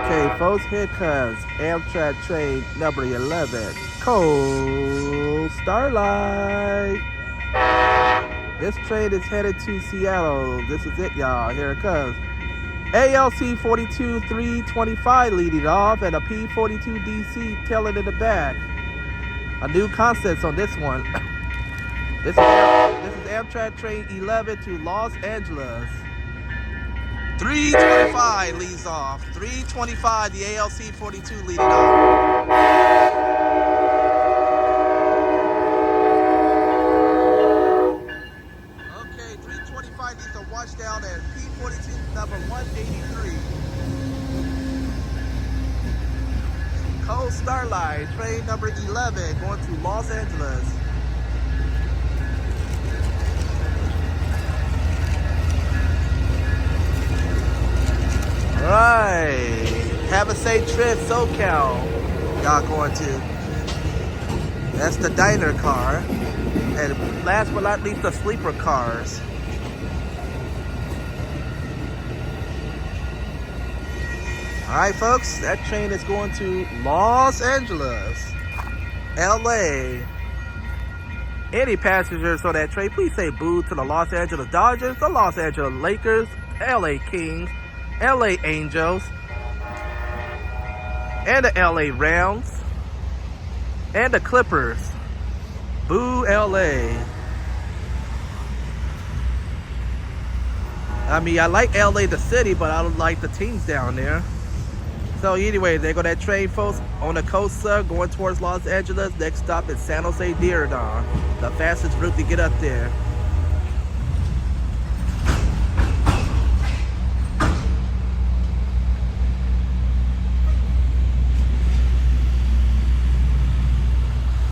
Okay, folks, here comes Amtrak train number 11, Cold Starlight. This train is headed to Seattle. This is it, y'all. Here it comes. ALC-42 325 leading off, and a P42DC tailing in the back. A new concept on this one. This is Amtrak train 11 to Los Angeles. 325 leads off. 325, the ALC-42 leading off. Okay, 325 needs to watch down at P42 number 183. Cold Starlight, train number 11, going to Los Angeles. Alright, have a safe trip, SoCal. Y'all going to. That's the diner car. And last but not least, the sleeper cars. Alright folks, that train is going to Los Angeles, LA. Any passengers on that train, please say boo to the Los Angeles Dodgers, the Los Angeles Lakers, LA Kings, LA Angels, and the LA Rams, and the Clippers. Boo LA. I mean, I like LA the city, but I don't like the teams down there. So anyway, there go that train, folks, on the coast going towards Los Angeles. Next stop is San Jose Diridon, the fastest route to get up there.